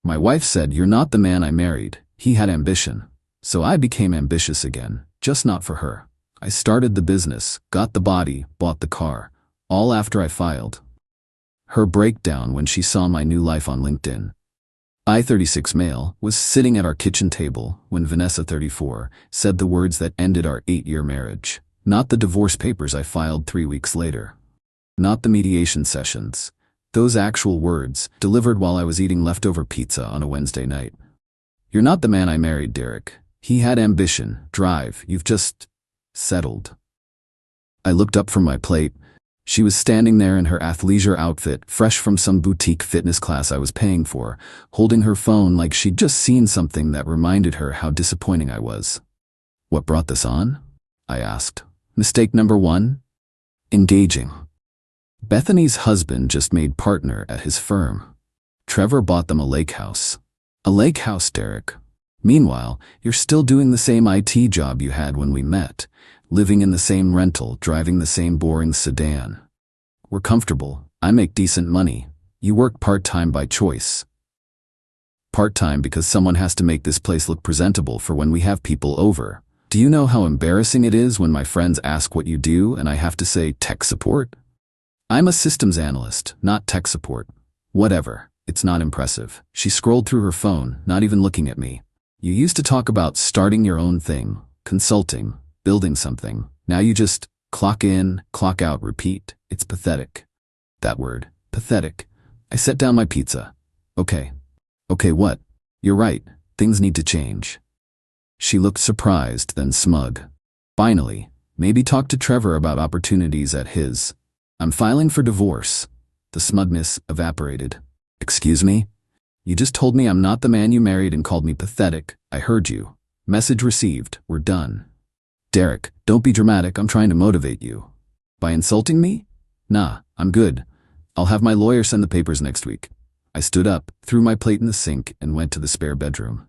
My wife said, "You're not the man I married." He had ambition. So I became ambitious again, just not for her. I started the business, got the body, bought the car, all after I filed. Her breakdown when she saw my new life on LinkedIn. I, 36 male, was sitting at our kitchen table when Vanessa, 34, said the words that ended our 8-year marriage. Not the divorce papers I filed 3 weeks later. Not the mediation sessions. Those actual words, delivered while I was eating leftover pizza on a Wednesday night. "You're not the man I married, Derek. He had ambition, drive. You've just settled." I looked up from my plate. She was standing there in her athleisure outfit, fresh from some boutique fitness class I was paying for, holding her phone like she'd just seen something that reminded her how disappointing I was. "What brought this on?" I asked. "Mistake number 1? Engaging." Bethany's husband just made partner at his firm. Trevor bought them a lake house. A lake house, Derek. Meanwhile, you're still doing the same IT job you had when we met, living in the same rental, driving the same boring sedan. We're comfortable. I make decent money. You work part-time by choice. Part-time because someone has to make this place look presentable for when we have people over. Do you know how embarrassing it is when my friends ask what you do and I have to say tech support? I'm a systems analyst, not tech support. Whatever. It's not impressive. She scrolled through her phone, not even looking at me. You used to talk about starting your own thing, consulting, building something. Now you just clock in, clock out, repeat. It's pathetic. That word, pathetic. I set down my pizza. Okay, what? You're right. Things need to change. She looked surprised, then smug. Finally, maybe talk to Trevor about opportunities at his. I'm filing for divorce. The smugness evaporated. Excuse me? You just told me I'm not the man you married and called me pathetic. I heard you. Message received. We're done. Derek, don't be dramatic. I'm trying to motivate you. By insulting me? Nah, I'm good. I'll have my lawyer send the papers next week. I stood up, threw my plate in the sink, and went to the spare bedroom.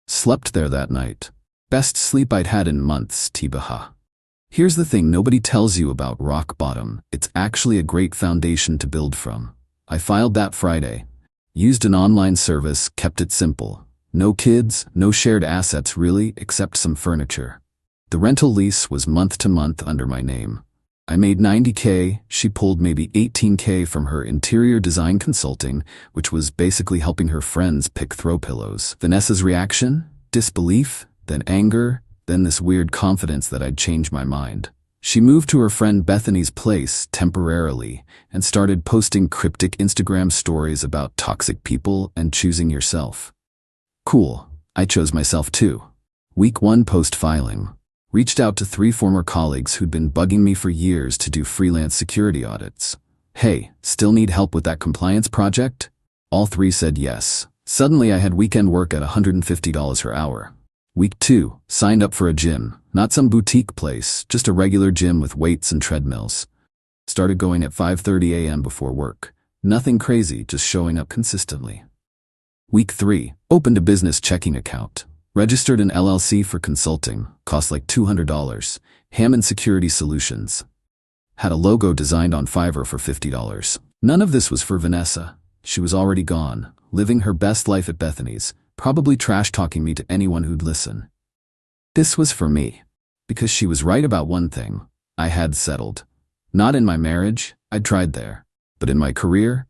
Slept there that night. Best sleep I'd had in months, Tibaha. Here's the thing nobody tells you about rock bottom. It's actually a great foundation to build from. I filed that Friday. Used an online service, kept it simple. No kids, no shared assets really, except some furniture. The rental lease was month to month under my name. I made $90K, she pulled maybe $18K from her interior design consulting, which was basically helping her friends pick throw pillows. Vanessa's reaction? Disbelief, then anger, then this weird confidence that I'd changed my mind. She moved to her friend Bethany's place temporarily and started posting cryptic Instagram stories about toxic people and choosing yourself. Cool, I chose myself too. Week 1 post-filing. Reached out to 3 former colleagues who'd been bugging me for years to do freelance security audits. Hey, still need help with that compliance project? All 3 said yes. Suddenly I had weekend work at $150 per hour. Week 2, signed up for a gym. Not some boutique place, just a regular gym with weights and treadmills. Started going at 5:30 a.m. before work. Nothing crazy, just showing up consistently. Week 3, opened a business checking account. Registered an LLC for consulting, cost like $200. Hammond Security Solutions. Had a logo designed on Fiverr for $50. None of this was for Vanessa. She was already gone, living her best life at Bethany's, probably trash-talking me to anyone who'd listen. This was for me, because she was right about one thing. I had settled. Not in my marriage, I'd tried there. But in my career?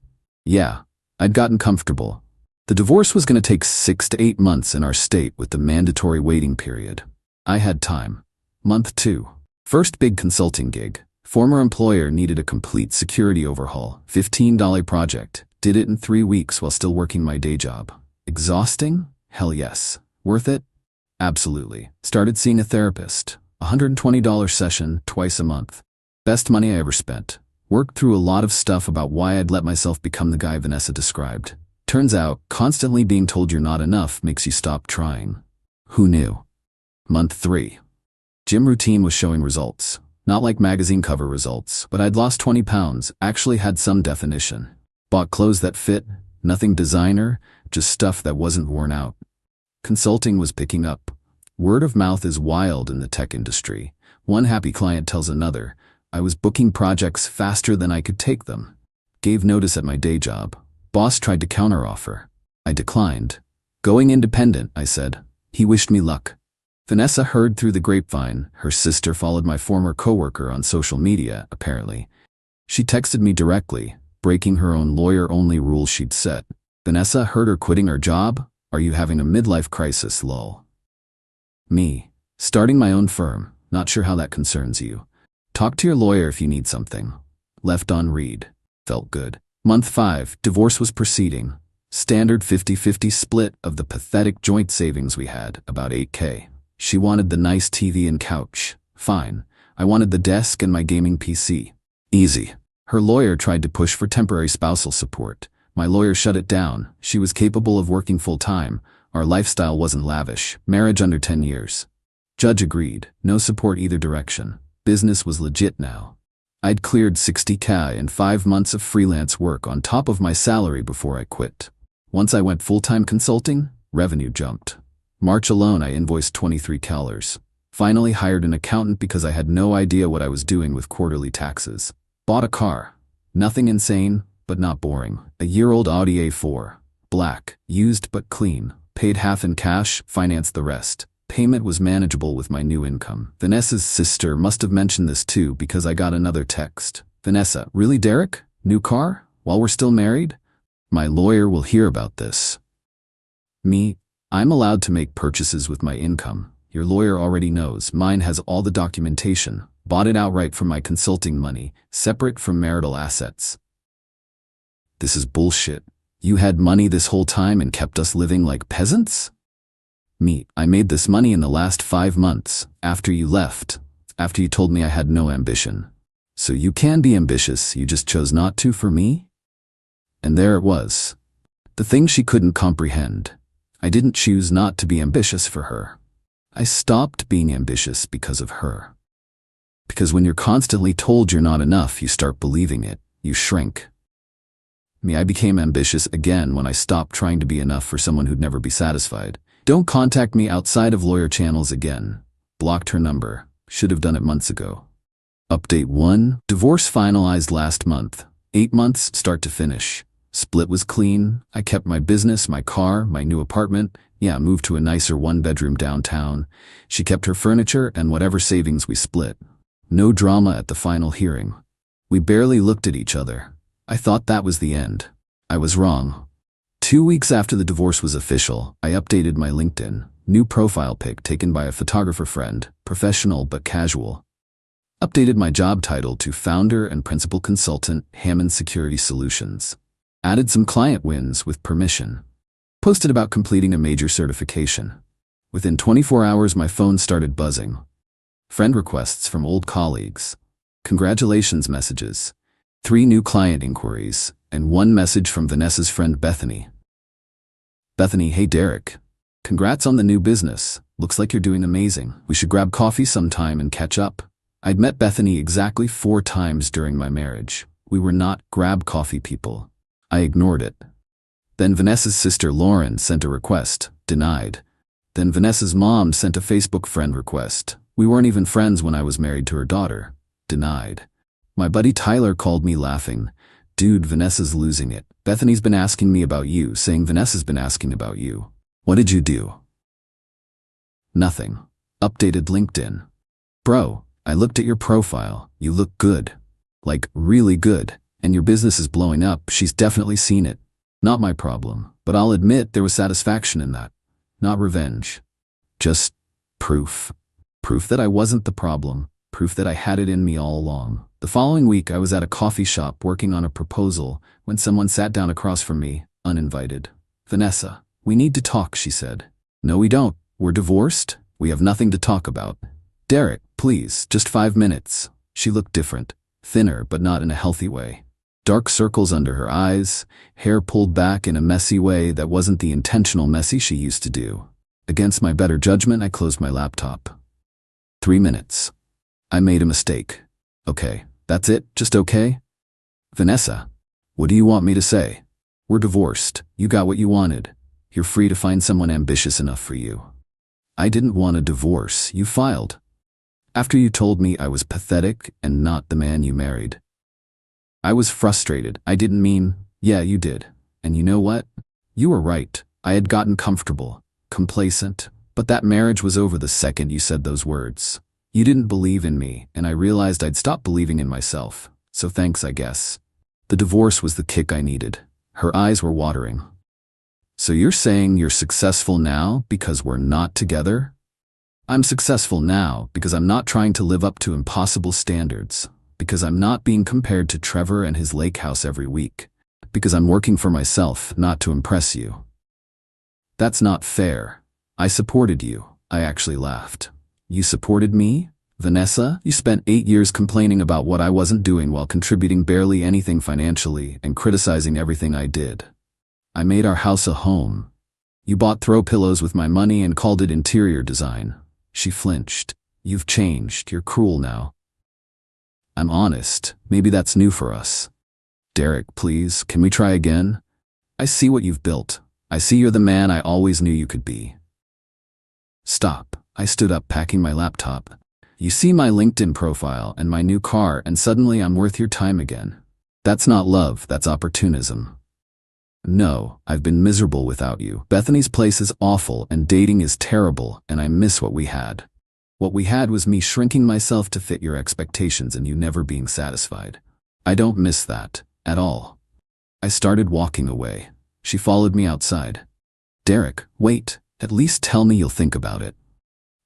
Yeah, I'd gotten comfortable. The divorce was going to take 6 to 8 months in our state with the mandatory waiting period. I had time. Month 2. First big consulting gig. Former employer needed a complete security overhaul. $15 project. Did it in 3 weeks while still working my day job. Exhausting? Hell yes. Worth it? Absolutely. Started seeing a therapist. $120 session, twice a month. Best money I ever spent. Worked through a lot of stuff about why I'd let myself become the guy Vanessa described. Turns out, constantly being told you're not enough makes you stop trying. Who knew? Month 3. Gym routine was showing results. Not like magazine cover results, but I'd lost 20 pounds, actually had some definition. Bought clothes that fit, nothing designer, just stuff that wasn't worn out. Consulting was picking up. Word of mouth is wild in the tech industry. One happy client tells another. I was booking projects faster than I could take them. Gave notice at my day job. Boss tried to counteroffer. I declined. Going independent, I said. He wished me luck. Vanessa heard through the grapevine. Her sister followed my former coworker on social media, apparently. She texted me directly, breaking her own lawyer-only rules she'd set. Vanessa, heard her quitting her job? Are you having a midlife crisis, lol? Me. Starting my own firm. Not sure how that concerns you. Talk to your lawyer if you need something. Left on read. Felt good. Month 5, divorce was proceeding. Standard 50-50 split of the pathetic joint savings we had, about $8K. She wanted the nice TV and couch. Fine. I wanted the desk and my gaming PC. Easy. Her lawyer tried to push for temporary spousal support. My lawyer shut it down. She was capable of working full-time. Our lifestyle wasn't lavish. Marriage under 10 years. Judge agreed. No support either direction. Business was legit now. I'd cleared $60K in 5 months of freelance work on top of my salary before I quit. Once I went full-time consulting, revenue jumped. March alone I invoiced $23K. Finally hired an accountant because I had no idea what I was doing with quarterly taxes. Bought a car. Nothing insane, but not boring. A year-old Audi A4. Black. Used but clean. Paid half in cash, financed the rest. Payment was manageable with my new income. Vanessa's sister must have mentioned this too because I got another text. Vanessa, really, Derek? New car? While we're still married? My lawyer will hear about this. Me, I'm allowed to make purchases with my income. Your lawyer already knows. Mine has all the documentation. Bought it outright from my consulting money, separate from marital assets. This is bullshit. You had money this whole time and kept us living like peasants? Me, I made this money in the last 5 months, after you left, after you told me I had no ambition. So you can be ambitious, you just chose not to for me? And there it was. The thing she couldn't comprehend. I didn't choose not to be ambitious for her. I stopped being ambitious because of her. Because when you're constantly told you're not enough, you start believing it, you shrink. Me, I became ambitious again when I stopped trying to be enough for someone who'd never be satisfied. Don't contact me outside of lawyer channels again. Blocked her number. Should have done it months ago. Update 1. Divorce finalized last month. 8 months start to finish. Split was clean. I kept my business, my car, my new apartment. Yeah, moved to a nicer 1-bedroom downtown. She kept her furniture and whatever savings we split. No drama at the final hearing. We barely looked at each other. I thought that was the end. I was wrong. 2 weeks after the divorce was official, I updated my LinkedIn. New profile pic taken by a photographer friend, professional but casual. Updated my job title to Founder and Principal Consultant, Hammond Security Solutions. Added some client wins with permission. Posted about completing a major certification. Within 24 hours my phone started buzzing. Friend requests from old colleagues. Congratulations messages. 3 new client inquiries, and 1 message from Vanessa's friend Bethany. Bethany, hey Derek. Congrats on the new business. Looks like you're doing amazing. We should grab coffee sometime and catch up. I'd met Bethany exactly 4 times during my marriage. We were not grab coffee people. I ignored it. Then Vanessa's sister Lauren sent a request. Denied. Then Vanessa's mom sent a Facebook friend request. We weren't even friends when I was married to her daughter. Denied. My buddy Tyler called me laughing. Dude, Vanessa's losing it. Bethany's been asking me about you, saying Vanessa's been asking about you. What did you do? Nothing. Updated LinkedIn. Bro, I looked at your profile. You look good. Like, really good. And your business is blowing up. She's definitely seen it. Not my problem. But I'll admit there was satisfaction in that. Not revenge. Just proof. Proof that I wasn't the problem. Proof that I had it in me all along. The following week, I was at a coffee shop working on a proposal when someone sat down across from me, uninvited. Vanessa, we need to talk, she said. No, we don't. We're divorced. We have nothing to talk about. Derek, please, just 5 minutes. She looked different, thinner, but not in a healthy way. Dark circles under her eyes, hair pulled back in a messy way that wasn't the intentional messy she used to do. Against my better judgment, I closed my laptop. 3 minutes. I made a mistake. Okay. That's it? Just okay? Vanessa, what do you want me to say? We're divorced. You got what you wanted. You're free to find someone ambitious enough for you. I didn't want a divorce. You filed. After you told me I was pathetic and not the man you married. I was frustrated. I didn't mean, yeah, you did. And you know what? You were right. I had gotten comfortable, complacent, but that marriage was over the second you said those words. You didn't believe in me, and I realized I'd stopped believing in myself. So thanks, I guess. The divorce was the kick I needed. Her eyes were watering. So you're saying you're successful now because we're not together? I'm successful now because I'm not trying to live up to impossible standards, because I'm not being compared to Trevor and his lake house every week, because I'm working for myself, not to impress you. That's not fair. I supported you. I actually laughed. You supported me? Vanessa, you spent 8 years complaining about what I wasn't doing while contributing barely anything financially and criticizing everything I did. I made our house a home. You bought throw pillows with my money and called it interior design. She flinched. You've changed. You're cruel now. I'm honest. Maybe that's new for us. Derek, please, can we try again? I see what you've built. I see you're the man I always knew you could be. Stop. I stood up, packing my laptop. You see my LinkedIn profile and my new car, and suddenly I'm worth your time again. That's not love, that's opportunism. No, I've been miserable without you. Bethany's place is awful and dating is terrible, and I miss what we had. What we had was me shrinking myself to fit your expectations and you never being satisfied. I don't miss that, at all. I started walking away. She followed me outside. Derek, wait, at least tell me you'll think about it.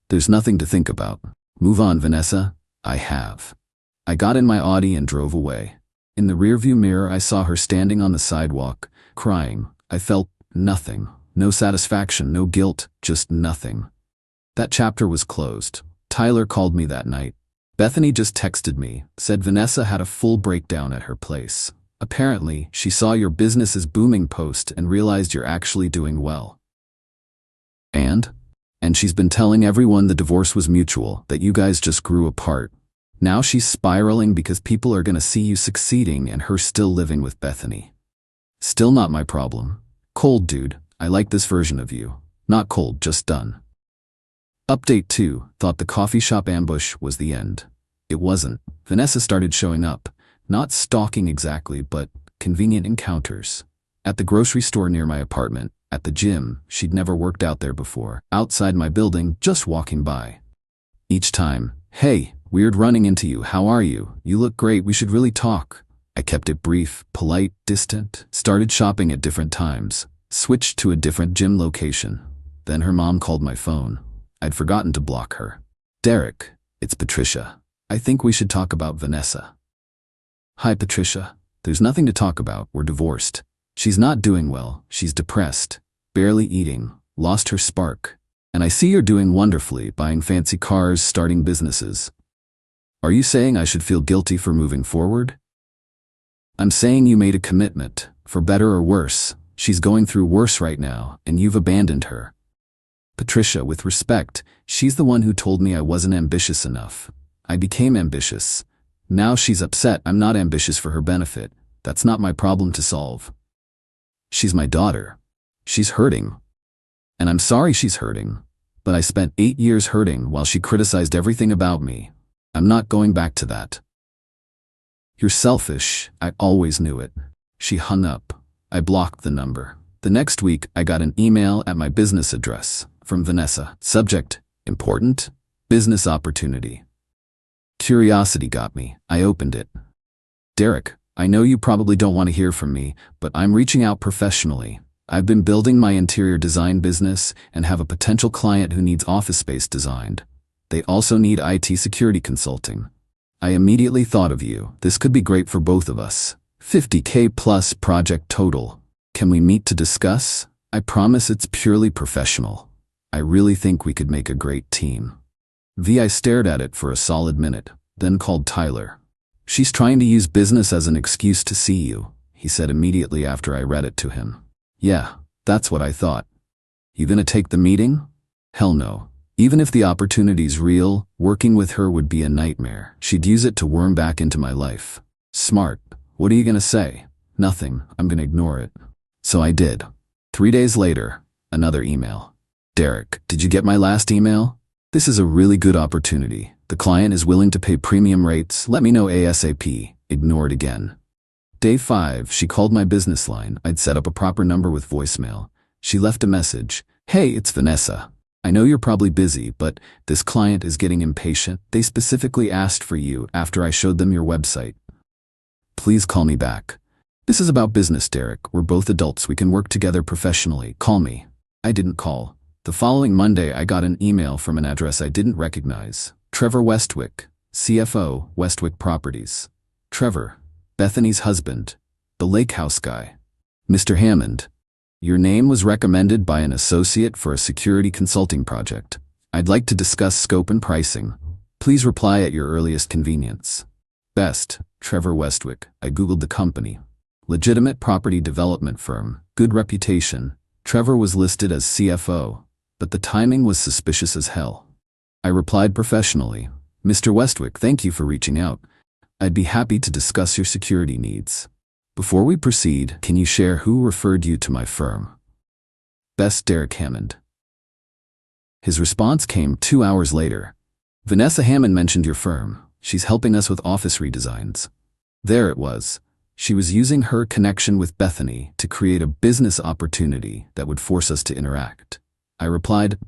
There's nothing to think about. Move on, Vanessa. I have. I got in my Audi and drove away. In the rearview mirror, I saw her standing on the sidewalk, crying. I felt nothing. No satisfaction, no guilt, just nothing. That chapter was closed. Tyler called me that night. Bethany just texted me, said Vanessa had a full breakdown at her place. Apparently, she saw your business is booming post and realized you're actually doing well. And she's been telling everyone the divorce was mutual, that you guys just grew apart. Now she's spiraling because people are gonna see you succeeding and her still living with Bethany. Still not my problem. Cold, dude. I like this version of you. Not cold, just done. Update 2. Thought the coffee shop ambush was the end. It wasn't. Vanessa started showing up. Not stalking exactly, but convenient encounters. At the grocery store near my apartment. At the gym, she'd never worked out there before. Outside my building, just walking by. Each time, hey, weird running into you, how are you? You look great, we should really talk. I kept it brief, polite, distant. Started shopping at different times. Switched to a different gym location. Then her mom called my phone. I'd forgotten to block her. Derek, it's Patricia. I think we should talk about Vanessa. Hi, Patricia. There's nothing to talk about, we're divorced. She's not doing well, she's depressed, barely eating, lost her spark. And I see you're doing wonderfully, buying fancy cars, starting businesses. Are you saying I should feel guilty for moving forward? I'm saying you made a commitment, for better or worse. She's going through worse right now, and you've abandoned her. Patricia, with respect, she's the one who told me I wasn't ambitious enough. I became ambitious. Now she's upset I'm not ambitious for her benefit. That's not my problem to solve. She's my daughter. She's hurting. And I'm sorry she's hurting. But I spent 8 years hurting while she criticized everything about me. I'm not going back to that. You're selfish. I always knew it. She hung up. I blocked the number. The next week, I got an email at my business address from Vanessa. Subject, important, business opportunity. Curiosity got me. I opened it. Derek, I know you probably don't want to hear from me, but I'm reaching out professionally. I've been building my interior design business and have a potential client who needs office space designed. They also need IT security consulting. I immediately thought of you. This could be great for both of us. $50K plus project total. Can we meet to discuss? I promise it's purely professional. I really think we could make a great team. I stared at it for a solid minute, then called Tyler. She's trying to use business as an excuse to see you, he said immediately after I read it to him. Yeah, that's what I thought. You gonna take the meeting? Hell no. Even if the opportunity's real, working with her would be a nightmare. She'd use it to worm back into my life. Smart. What are you gonna say? Nothing. I'm gonna ignore it. So I did. 3 days later, another email. Derek, did you get my last email? This is a really good opportunity. The client is willing to pay premium rates. Let me know ASAP. Ignore it again. Day 5, she called my business line. I'd set up a proper number with voicemail. She left a message. Hey, it's Vanessa. I know you're probably busy, but this client is getting impatient. They specifically asked for you after I showed them your website. Please call me back. This is about business, Derek. We're both adults. We can work together professionally. Call me. I didn't call. The following Monday, I got an email from an address I didn't recognize. Trevor Westwick, CFO, Westwick Properties. Trevor, Bethany's husband, the lake house guy. Mr. Hammond, your name was recommended by an associate for a security consulting project. I'd like to discuss scope and pricing. Please reply at your earliest convenience. Best, Trevor Westwick. I googled the company. Legitimate property development firm, good reputation. Trevor was listed as CFO, but the timing was suspicious as hell. I replied professionally, Mr. Westwick, thank you for reaching out. I'd be happy to discuss your security needs. Before we proceed, can you share who referred you to my firm? Best, Derek Hammond. His response came 2 hours later. Vanessa Hammond mentioned your firm. She's helping us with office redesigns. There it was. She was using her connection with Bethany to create a business opportunity that would force us to interact. I replied,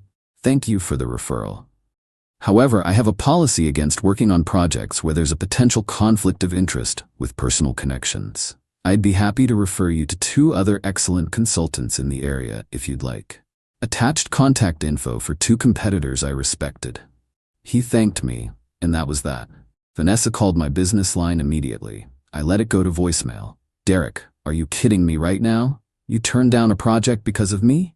thank you for the referral. However, I have a policy against working on projects where there's a potential conflict of interest with personal connections. I'd be happy to refer you to 2 other excellent consultants in the area if you'd like. Attached contact info for 2 competitors I respected. He thanked me, and that was that. Vanessa called my business line immediately. I let it go to voicemail. Derek, are you kidding me right now? You turned down a project because of me?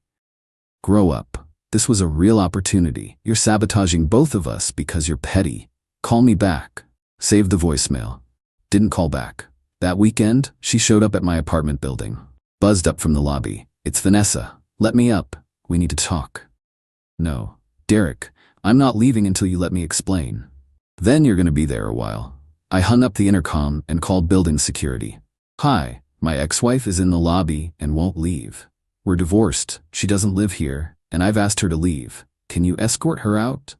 Grow up. This was a real opportunity. You're sabotaging both of us because you're petty. Call me back. Save the voicemail. Didn't call back. That weekend, she showed up at my apartment building. Buzzed up from the lobby. It's Vanessa. Let me up. We need to talk. No. Derek, I'm not leaving until you let me explain. Then you're going to be there a while. I hung up the intercom and called building security. Hi, my ex-wife is in the lobby and won't leave. We're divorced. She doesn't live here, and I've asked her to leave. Can you escort her out?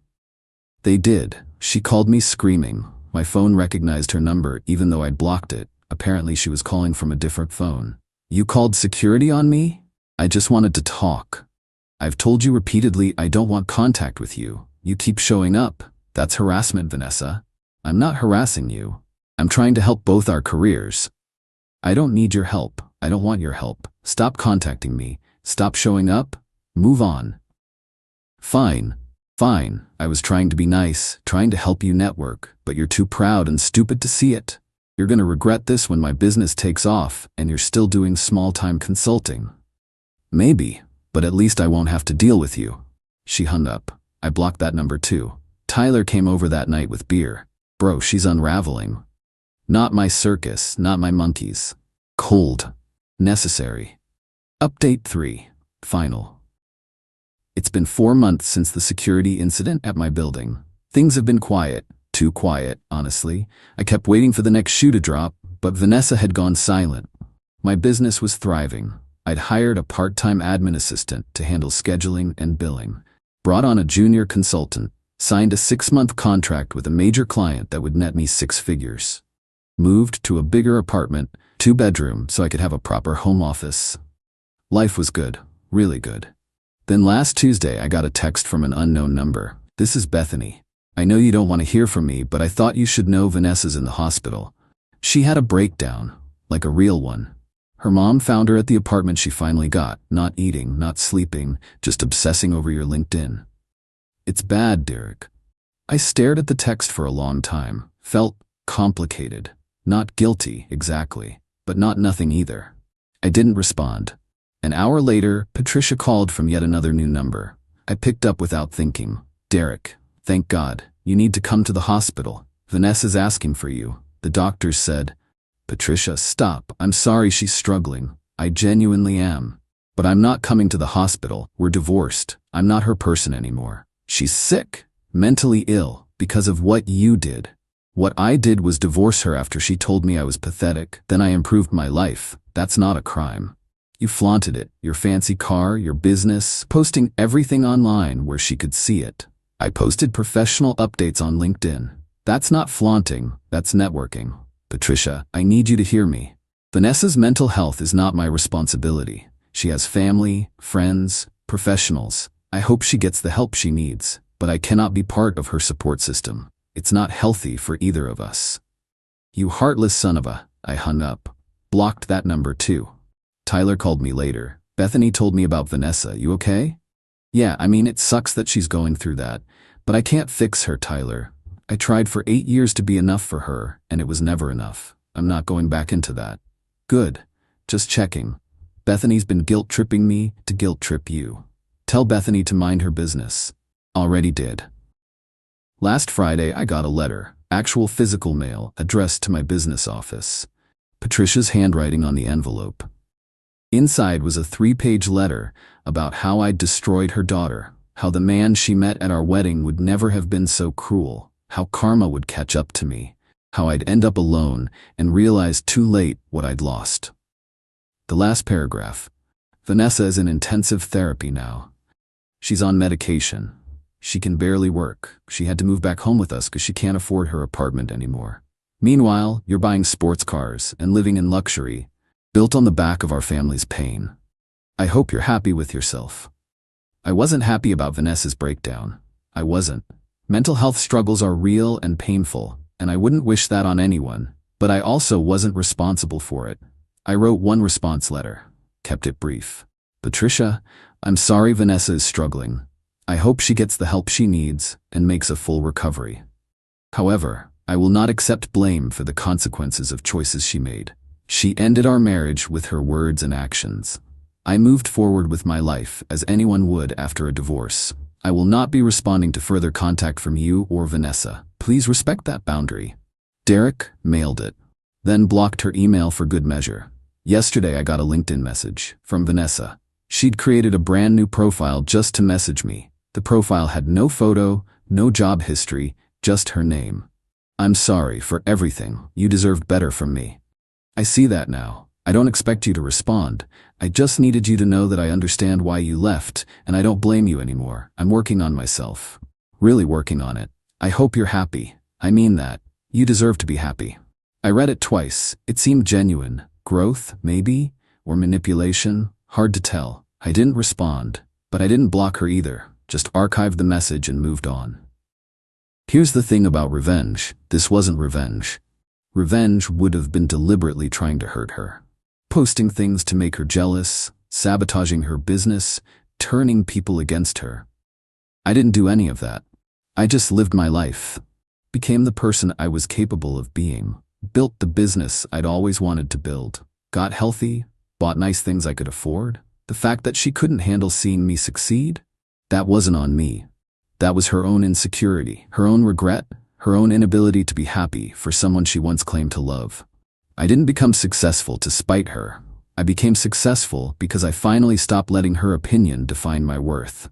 They did. She called me screaming. My phone recognized her number even though I'd blocked it. Apparently she was calling from a different phone. You called security on me? I just wanted to talk. I've told you repeatedly I don't want contact with you. You keep showing up. That's harassment, Vanessa. I'm not harassing you. I'm trying to help both our careers. I don't need your help. I don't want your help. Stop contacting me. Stop showing up. Move on. Fine. Fine. I was trying to be nice, trying to help you network, but you're too proud and stupid to see it. You're going to regret this when my business takes off and you're still doing small-time consulting. Maybe, but at least I won't have to deal with you. She hung up. I blocked that number too. Tyler came over that night with beer. Bro, she's unraveling. Not my circus, not my monkeys. Cold. Necessary. Update 3. Final. It's been 4 months since the security incident at my building. Things have been quiet. Too quiet, honestly. I kept waiting for the next shoe to drop, but Vanessa had gone silent. My business was thriving. I'd hired a part-time admin assistant to handle scheduling and billing. Brought on a junior consultant. Signed a 6-month contract with a major client that would net me 6 figures. Moved to a bigger apartment, 2-bedroom, so I could have a proper home office. Life was good, really good. Then last Tuesday I got a text from an unknown number. This is Bethany. I know you don't want to hear from me, but I thought you should know Vanessa's in the hospital. She had a breakdown, like a real one. Her mom found her at the apartment she finally got, not eating, not sleeping, just obsessing over your LinkedIn. It's bad, Derek. I stared at the text for a long time, felt complicated. Not guilty, exactly, but not nothing either. I didn't respond. An hour later, Patricia called from yet another new number. I picked up without thinking. Derek, thank God, you need to come to the hospital. Vanessa's asking for you. The doctors said. Patricia, stop. I'm sorry she's struggling. I genuinely am. But I'm not coming to the hospital. We're divorced. I'm not her person anymore. She's sick, mentally ill, because of what you did. What I did was divorce her after she told me I was pathetic. Then I improved my life. That's not a crime. You flaunted it, your fancy car, your business, posting everything online where she could see it. I posted professional updates on LinkedIn. That's not flaunting, that's networking. Patricia, I need you to hear me. Vanessa's mental health is not my responsibility. She has family, friends, professionals. I hope she gets the help she needs, but I cannot be part of her support system. It's not healthy for either of us. You heartless son of a... I hung up. Blocked that number too. Tyler called me later. Bethany told me about Vanessa. You okay? Yeah, I mean, it sucks that she's going through that, but I can't fix her, Tyler. I tried for 8 years to be enough for her, and it was never enough. I'm not going back into that. Good. Just checking. Bethany's been guilt-tripping me to guilt-trip you. Tell Bethany to mind her business. Already did. Last Friday, I got a letter, actual physical mail, addressed to my business office. Patricia's handwriting on the envelope. Inside was a 3-page letter about how I'd destroyed her daughter, how the man she met at our wedding would never have been so cruel, how karma would catch up to me, how I'd end up alone and realize too late what I'd lost. The last paragraph. Vanessa is in intensive therapy now. She's on medication. She can barely work. She had to move back home with us because she can't afford her apartment anymore. Meanwhile, you're buying sports cars and living in luxury, built on the back of our family's pain. I hope you're happy with yourself. I wasn't happy about Vanessa's breakdown. I wasn't. Mental health struggles are real and painful, and I wouldn't wish that on anyone, but I also wasn't responsible for it. I wrote one response letter, kept it brief. Patricia, I'm sorry Vanessa is struggling. I hope she gets the help she needs and makes a full recovery. However, I will not accept blame for the consequences of choices she made. She ended our marriage with her words and actions. I moved forward with my life as anyone would after a divorce. I will not be responding to further contact from you or Vanessa. Please respect that boundary. Derek mailed it, then blocked her email for good measure. Yesterday I got a LinkedIn message from Vanessa. She'd created a brand new profile just to message me. The profile had no photo, no job history, just her name. I'm sorry for everything. You deserved better from me. I see that now. I don't expect you to respond. I just needed you to know that I understand why you left, and I don't blame you anymore. I'm working on myself. Really working on it. I hope you're happy. I mean that. You deserve to be happy. I read it twice. It seemed genuine. Growth, maybe? Or manipulation? Hard to tell. I didn't respond, but I didn't block her either. Just archived the message and moved on. Here's the thing about revenge. This wasn't revenge. Revenge would have been deliberately trying to hurt her. Posting things to make her jealous, sabotaging her business, turning people against her. I didn't do any of that. I just lived my life. Became the person I was capable of being. Built the business I'd always wanted to build. Got healthy, bought nice things I could afford. The fact that she couldn't handle seeing me succeed? That wasn't on me. That was her own insecurity, her own regret, her own inability to be happy for someone she once claimed to love. I didn't become successful to spite her. I became successful because I finally stopped letting her opinion define my worth.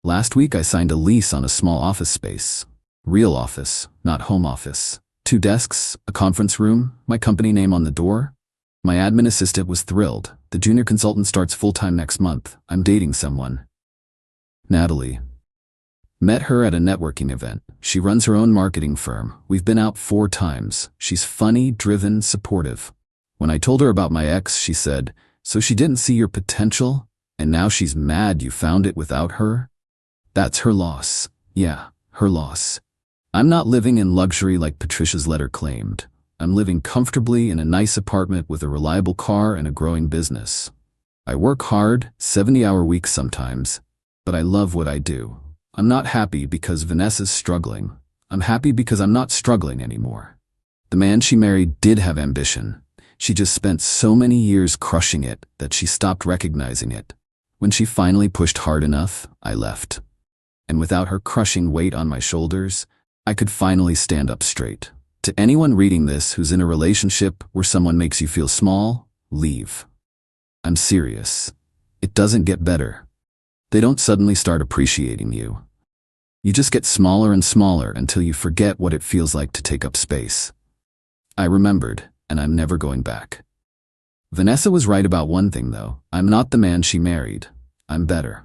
Last week I signed a lease on a small office space. Real office, not home office. 2 desks, a conference room, my company name on the door. My admin assistant was thrilled. The junior consultant starts full-time next month. I'm dating someone. Natalie. Met her at a networking event. She runs her own marketing firm. We've been out 4 times. She's funny, driven, supportive. When I told her about my ex, she said, "So she didn't see your potential? And now she's mad you found it without her?" That's her loss. Yeah, her loss. I'm not living in luxury like Patricia's letter claimed. I'm living comfortably in a nice apartment with a reliable car and a growing business. I work hard, 70-hour weeks sometimes, but I love what I do. I'm not happy because Vanessa's struggling. I'm happy because I'm not struggling anymore. The man she married did have ambition. She just spent so many years crushing it that she stopped recognizing it. When she finally pushed hard enough, I left. And without her crushing weight on my shoulders, I could finally stand up straight. To anyone reading this who's in a relationship where someone makes you feel small, leave. I'm serious. It doesn't get better. They don't suddenly start appreciating you. You just get smaller and smaller until you forget what it feels like to take up space. I remembered, and I'm never going back. Vanessa was right about one thing though. I'm not the man she married. I'm better.